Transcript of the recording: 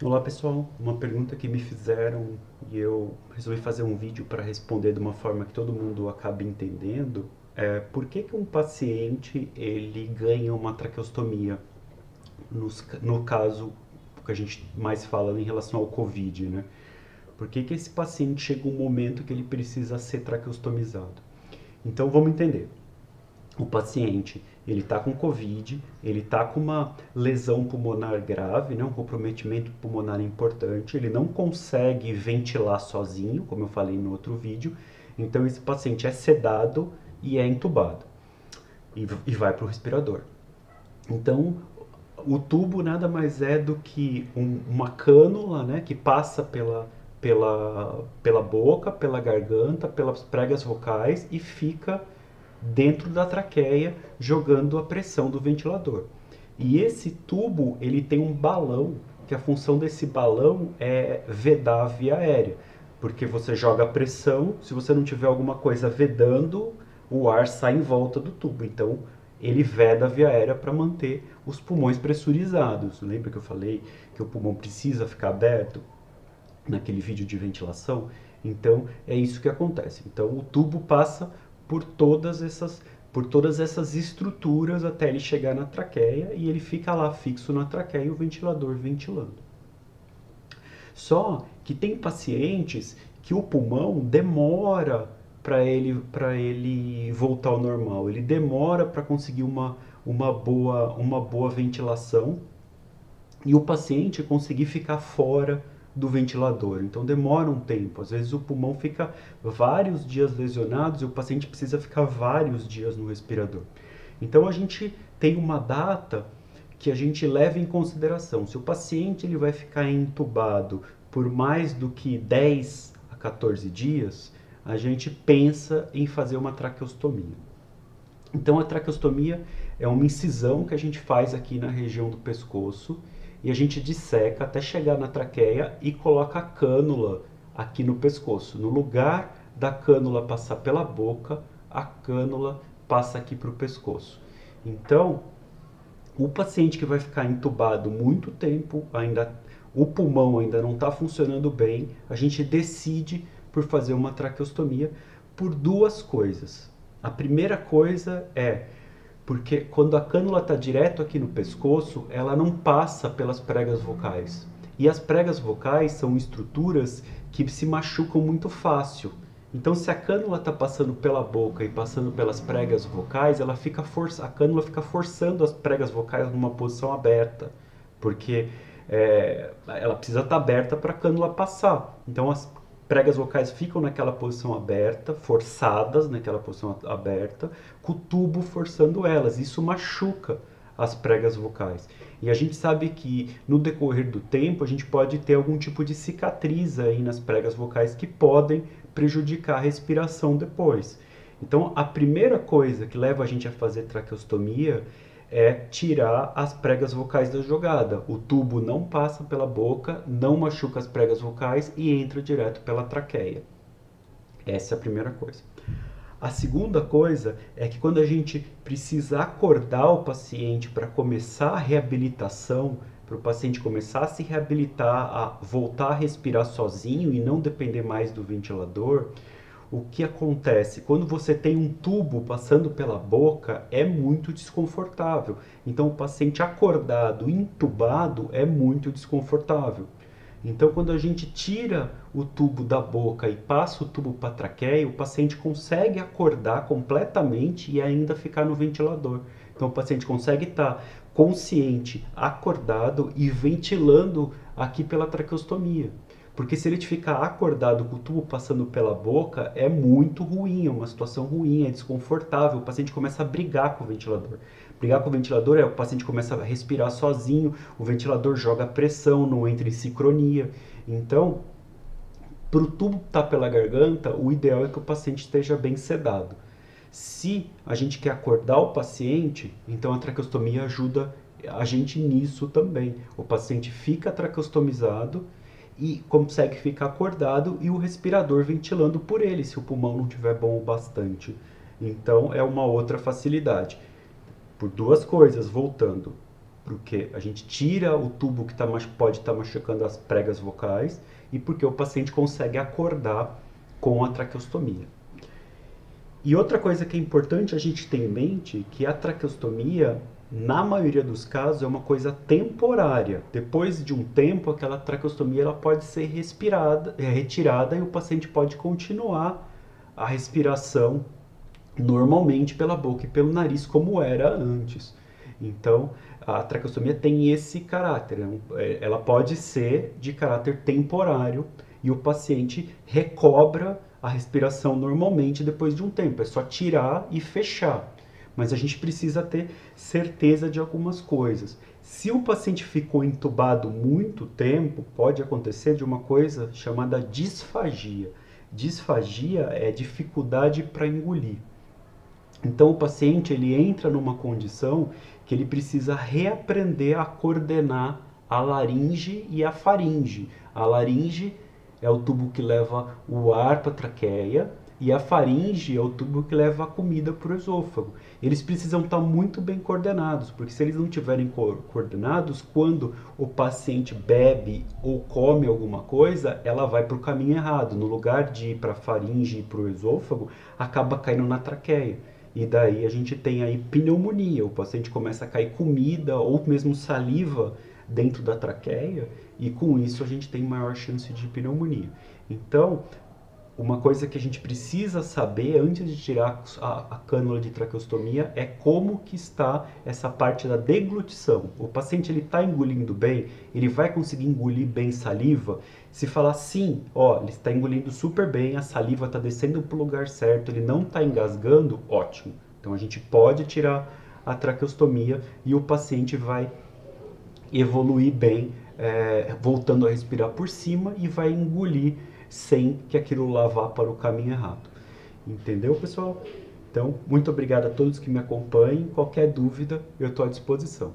Olá pessoal, uma pergunta que me fizeram e eu resolvi fazer um vídeo para responder de uma forma que todo mundo acabe entendendo é por que que um paciente ele ganha uma traqueostomia no caso que a gente mais fala em relação ao Covid, né? Por que que esse paciente chega um momento que ele precisa ser traqueostomizado? Então vamos entender. O paciente ele está com Covid, ele está com uma lesão pulmonar grave, né, um comprometimento pulmonar importante, ele não consegue ventilar sozinho, como eu falei no outro vídeo, então esse paciente é sedado e é entubado e vai para o respirador. Então o tubo nada mais é do que uma cânula, né, que passa pela boca, pela garganta, pelas pregas vocais e fica dentro da traqueia, jogando a pressão do ventilador. E esse tubo, ele tem um balão, que a função desse balão é vedar a via aérea, porque você joga a pressão, se você não tiver alguma coisa vedando, o ar sai em volta do tubo. Então, ele veda a via aérea para manter os pulmões pressurizados. Lembra que eu falei que o pulmão precisa ficar aberto naquele vídeo de ventilação? Então, é isso que acontece. Então, o tubo passa por todas essas estruturas até ele chegar na traqueia e ele fica lá fixo na traqueia e o ventilador ventilando. Só que tem pacientes que o pulmão demora para ele voltar ao normal, ele demora para conseguir uma boa ventilação e o paciente conseguir ficar fora do ventilador. Então demora um tempo. Às vezes o pulmão fica vários dias lesionados e o paciente precisa ficar vários dias no respirador. Então a gente tem uma data que a gente leva em consideração. Se o paciente ele vai ficar entubado por mais do que 10 a 14 dias, a gente pensa em fazer uma traqueostomia. Então a traqueostomia é uma incisão que a gente faz aqui na região do pescoço e a gente disseca até chegar na traqueia e coloca a cânula aqui no pescoço. No lugar da cânula passar pela boca, a cânula passa aqui para o pescoço. Então, o paciente que vai ficar entubado muito tempo, o pulmão ainda não está funcionando bem, a gente decide por fazer uma traqueostomia por duas coisas. A primeira coisa é porque quando a cânula está direto aqui no pescoço, ela não passa pelas pregas vocais. E as pregas vocais são estruturas que se machucam muito fácil. Então, se a cânula está passando pela boca e passando pelas pregas vocais, a cânula fica forçando as pregas vocais numa posição aberta, porque ela precisa estar aberta para a cânula passar. Então, as pregas vocais ficam naquela posição aberta, forçadas naquela posição aberta, com o tubo forçando elas. Isso machuca as pregas vocais. E a gente sabe que no decorrer do tempo a gente pode ter algum tipo de cicatriz aí nas pregas vocais que podem prejudicar a respiração depois. Então, a primeira coisa que leva a gente a fazer traqueostomia é tirar as pregas vocais da jogada. O tubo não passa pela boca, não machuca as pregas vocais e entra direto pela traqueia. Essa é a primeira coisa. A segunda coisa é que quando a gente precisa acordar o paciente para começar a reabilitação, para o paciente começar a se reabilitar, a voltar a respirar sozinho e não depender mais do ventilador, o que acontece? Quando você tem um tubo passando pela boca, é muito desconfortável. Então, o paciente acordado, intubado, é muito desconfortável. Então, quando a gente tira o tubo da boca e passa o tubo para a traqueia, o paciente consegue acordar completamente e ainda ficar no ventilador. Então, o paciente consegue estar consciente, acordado e ventilando aqui pela traqueostomia. Porque se ele ficar acordado com o tubo passando pela boca, é muito ruim, é uma situação ruim, é desconfortável. O paciente começa a brigar com o ventilador. Brigar com o ventilador o paciente começa a respirar sozinho, o ventilador joga pressão, não entra em sincronia. Então, para o tubo estar pela garganta, o ideal é que o paciente esteja bem sedado. Se a gente quer acordar o paciente, então a traqueostomia ajuda a gente nisso também. O paciente fica traqueostomizado e consegue ficar acordado e o respirador ventilando por ele, se o pulmão não estiver bom o bastante. Então é uma outra facilidade. Por duas coisas, voltando. porque a gente tira o tubo que pode estar machucando as pregas vocais e porque o paciente consegue acordar com a traqueostomia. E outra coisa que é importante a gente ter em mente que a traqueostomia, na maioria dos casos, é uma coisa temporária. Depois de um tempo, aquela traqueostomia ela pode ser retirada e o paciente pode continuar a respiração normalmente pela boca e pelo nariz, como era antes. Então, a traqueostomia tem esse caráter. Ela pode ser de caráter temporário e o paciente recobra a respiração normalmente depois de um tempo. É só tirar e fechar. Mas a gente precisa ter certeza de algumas coisas. Se o paciente ficou entubado muito tempo, pode acontecer de uma coisa chamada disfagia. Disfagia é dificuldade para engolir. Então o paciente ele entra numa condição que ele precisa reaprender a coordenar a laringe e a faringe. A laringe é o tubo que leva o ar para a traqueia e a faringe é o tubo que leva a comida para o esôfago. Eles precisam estar muito bem coordenados, porque se eles não estiverem coordenados, quando o paciente bebe ou come alguma coisa, ela vai para o caminho errado. No lugar de ir para a faringe e para o esôfago, acaba caindo na traqueia. E daí a gente tem aí pneumonia, o paciente começa a cair comida ou mesmo saliva dentro da traqueia e com isso a gente tem maior chance de pneumonia. Então, uma coisa que a gente precisa saber antes de tirar a cânula de traqueostomia é como que está essa parte da deglutição. O paciente ele está engolindo bem, ele vai conseguir engolir bem saliva? Se falar sim, ó, ele está engolindo super bem, a saliva está descendo para o lugar certo, ele não está engasgando, ótimo. Então a gente pode tirar a traqueostomia e o paciente vai evoluir bem, voltando a respirar por cima e vai engolir sem que aquilo lá vá para o caminho errado. Entendeu, pessoal? Então, muito obrigado a todos que me acompanhem. Qualquer dúvida, eu estou à disposição.